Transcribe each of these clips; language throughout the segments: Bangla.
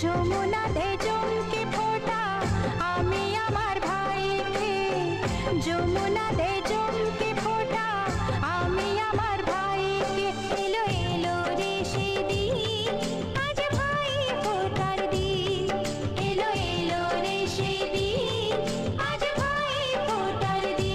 যমুনাতে চমকে ফোঁটা আমি আমার ভাইকে, যমুনাতে চমকে ফোঁটা আমি আমার ভাইকে। এলো এলো রে সেদিন, আজ ভাই ফোঁটার দিন। এলো এলো রে সেদিন, আজ ভাই ফোঁটার দিন।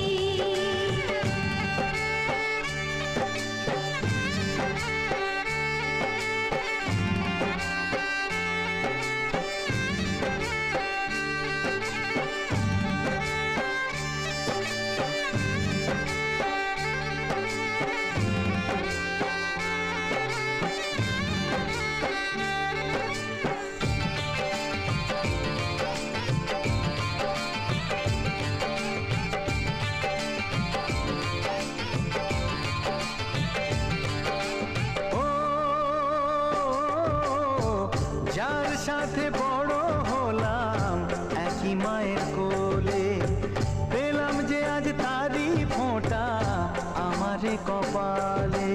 যার সাথে বড় হলাম একই মায়ের কোলে, পেলাম যে আজ তারি ফোঁটা আমারে কপালে।